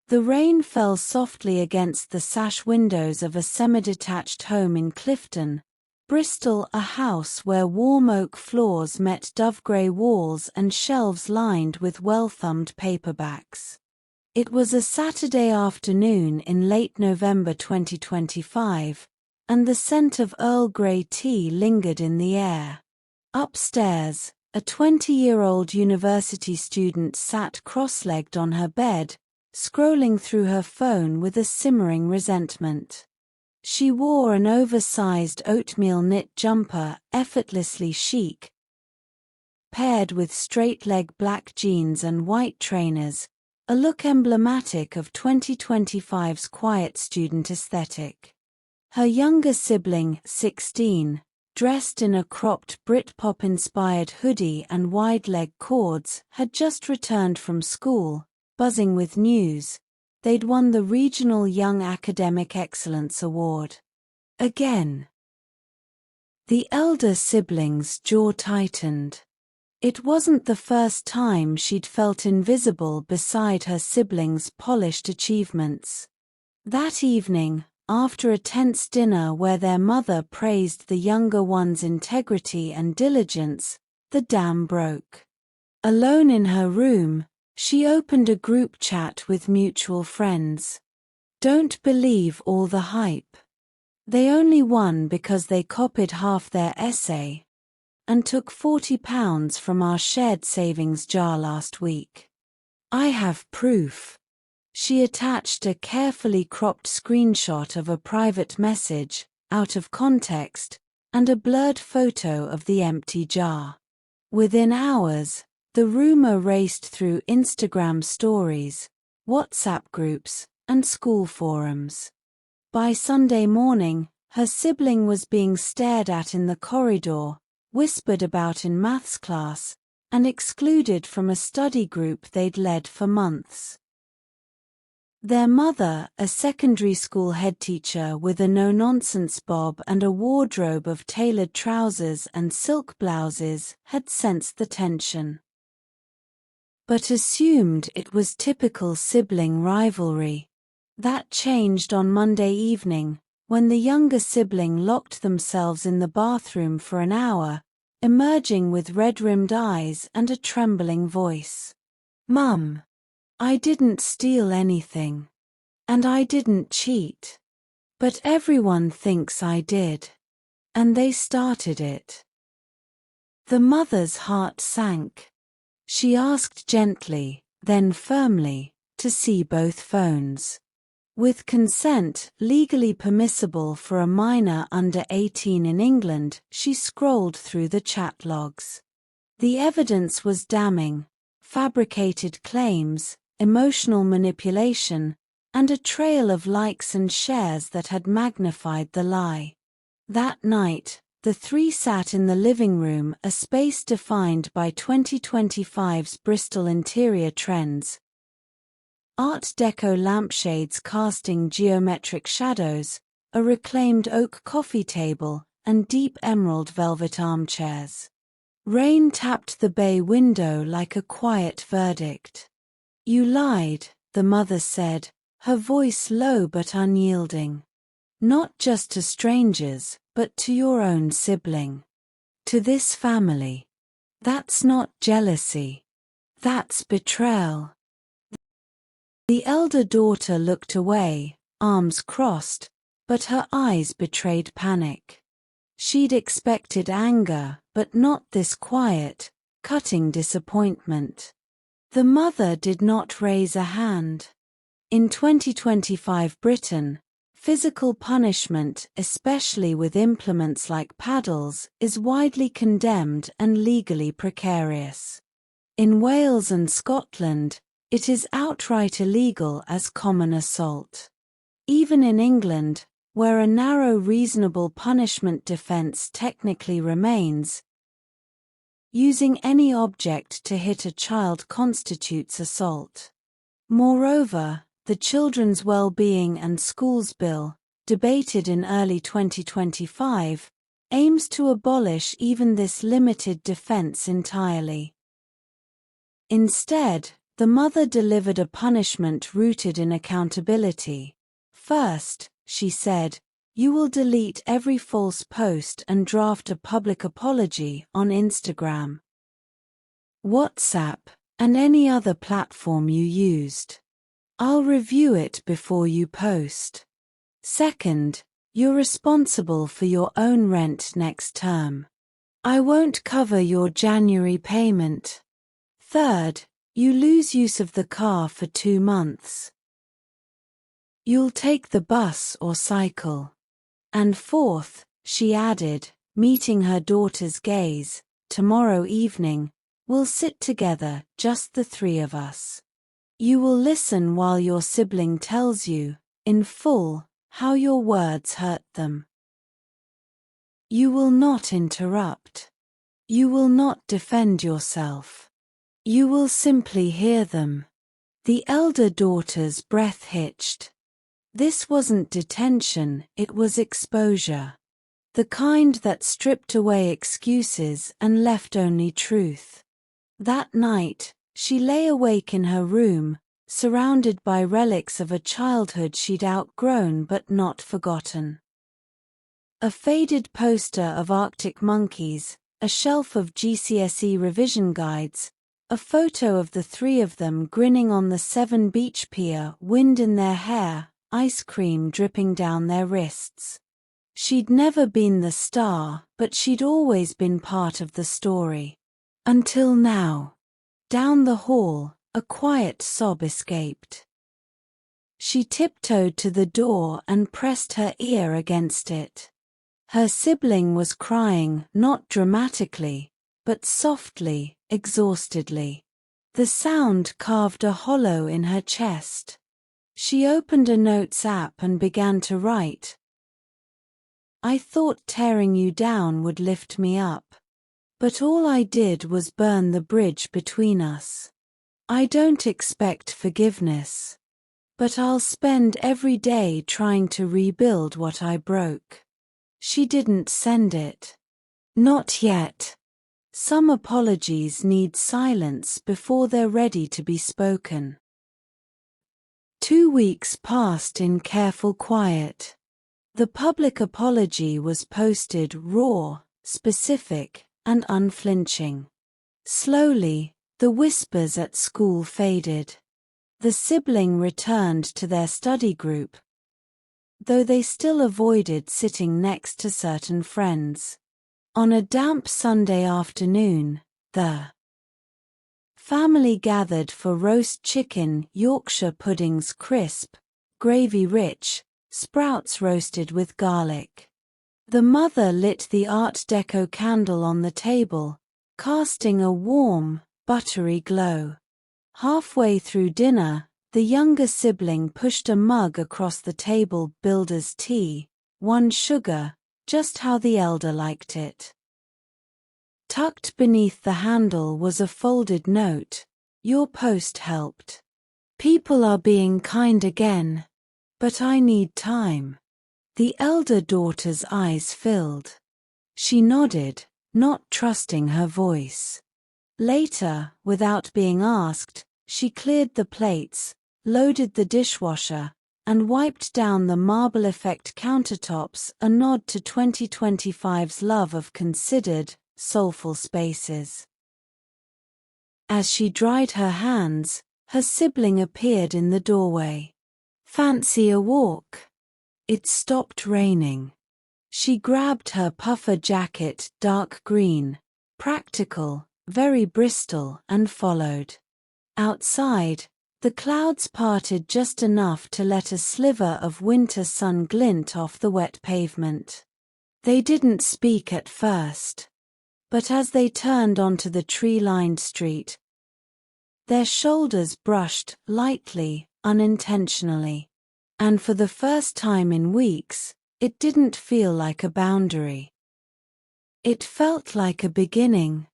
The rain fell softly against the sash windows of a semi-detached home in Clifton, Bristol, a house where warm oak floors met dove-grey walls and shelves lined with well-thumbed paperbacks. It was a Saturday afternoon in late November 2025, and the scent of Earl Grey tea lingered in the air. Upstairs, a 20-year-old university student sat cross-legged on her bed, scrolling through her phone with a simmering resentment. She wore an oversized oatmeal knit jumper, effortlessly chic, paired with straight-leg black jeans and white trainers, a look emblematic of 2025's quiet student aesthetic. Her younger sibling, 16, dressed in a cropped Britpop-inspired hoodie and wide-leg cords, had just returned from school, buzzing with news. They'd won the Regional Young Academic Excellence Award. Again. The elder sibling's jaw tightened. It wasn't the first time she'd felt invisible beside her siblings' polished achievements. That evening, after a tense dinner where their mother praised the younger one's integrity and diligence, the dam broke. Alone in her room, she opened a group chat with mutual friends. Don't believe all the hype. They only won because they copied half their essay and took £40 from our shared savings jar last week. I have proof. She attached a carefully cropped screenshot of a private message, out of context, and a blurred photo of the empty jar. Within hours, the rumor raced through Instagram stories, WhatsApp groups, and school forums. By Sunday morning, her sibling was being stared at in the corridor, whispered about in maths class, and excluded from a study group they'd led for months. Their mother, a secondary school headteacher with a no-nonsense bob and a wardrobe of tailored trousers and silk blouses, had sensed the tension, but assumed it was typical sibling rivalry. That changed on Monday evening, when the younger sibling locked themselves in the bathroom for an hour, emerging with red-rimmed eyes and a trembling voice. "Mum, I didn't steal anything. And I didn't cheat. But everyone thinks I did. And they started it." The mother's heart sank. She asked gently, then firmly, to see both phones. With consent legally permissible for a minor under 18 in England, she scrolled through the chat logs. The evidence was damning: fabricated claims, emotional manipulation, and a trail of likes and shares that had magnified the lie. That night, the three sat in the living room, a space defined by 2025's Bristol interior trends. Art Deco lampshades casting geometric shadows, a reclaimed oak coffee table, and deep emerald velvet armchairs. Rain tapped the bay window like a quiet verdict. "You lied," the mother said, her voice low but unyielding. "Not just to strangers, but to your own sibling. To this family. That's not jealousy. That's betrayal." The elder daughter looked away, arms crossed, but her eyes betrayed panic. She'd expected anger, but not this quiet, cutting disappointment. The mother did not raise a hand. In 2025 Britain, physical punishment, especially with implements like paddles, is widely condemned and legally precarious. In Wales and Scotland, it is outright illegal as common assault. Even in England, where a narrow reasonable punishment defense technically remains, using any object to hit a child constitutes assault. Moreover, the Children's Well-Being and Schools Bill, debated in early 2025, aims to abolish even this limited defense entirely. Instead, The mother delivered a punishment rooted in accountability. First, she said, you will delete every false post and draft a public apology on Instagram, WhatsApp, and any other platform you used. I'll review it before you post. Second, you're responsible for your own rent next term. I won't cover your January payment. Third, you lose use of the car for 2 months. You'll take the bus or cycle. And fourth, she added, meeting her daughter's gaze, tomorrow evening, we'll sit together, just the 3 of us. You will listen while your sibling tells you, in full, how your words hurt them. You will not interrupt. You will not defend yourself. You will simply hear them. The elder daughter's breath hitched. This wasn't detention, it was exposure. The kind that stripped away excuses and left only truth. That night, she lay awake in her room, surrounded by relics of a childhood she'd outgrown but not forgotten. A faded poster of Arctic monkeys, a shelf of GCSE revision guides, a photo of the 3 of them grinning on the 7 beach pier, wind in their hair, ice cream dripping down their wrists. She'd never been the star, but she'd always been part of the story. Until now. Down the hall, a quiet sob escaped. She tiptoed to the door and pressed her ear against it. Her sibling was crying, not dramatically, but softly, exhaustedly. The sound carved a hollow in her chest. She opened a notes app and began to write. I thought tearing you down would lift me up. But all I did was burn the bridge between us. I don't expect forgiveness. But I'll spend every day trying to rebuild what I broke. She didn't send it. Not yet. Some apologies need silence before they're ready to be spoken. 2 weeks passed in careful quiet. The public apology was posted raw, specific, and unflinching. Slowly, the whispers at school faded. The sibling returned to their study group, though they still avoided sitting next to certain friends. On a damp Sunday afternoon, the family gathered for roast chicken, Yorkshire puddings crisp, gravy rich, sprouts roasted with garlic. The mother lit the Art Deco candle on the table, casting a warm, buttery glow. Halfway through dinner, the younger sibling pushed a mug across the table, builder's tea, 1 sugar, just how the elder liked it. Tucked beneath the handle was a folded note. Your post helped. People are being kind again. But I need time. The elder daughter's eyes filled. She nodded, not trusting her voice. Later, without being asked, she cleared the plates, loaded the dishwasher, and wiped down the marble effect countertops, a nod to 2025's love of considered, soulful spaces. As she dried her hands, her sibling appeared in the doorway. Fancy a walk? It stopped raining. She grabbed her puffer jacket, dark green, practical, very Bristol, and followed. Outside, the clouds parted just enough to let a sliver of winter sun glint off the wet pavement. They didn't speak at first. But as they turned onto the tree-lined street, their shoulders brushed lightly, unintentionally. And for the first time in weeks, it didn't feel like a boundary. It felt like a beginning.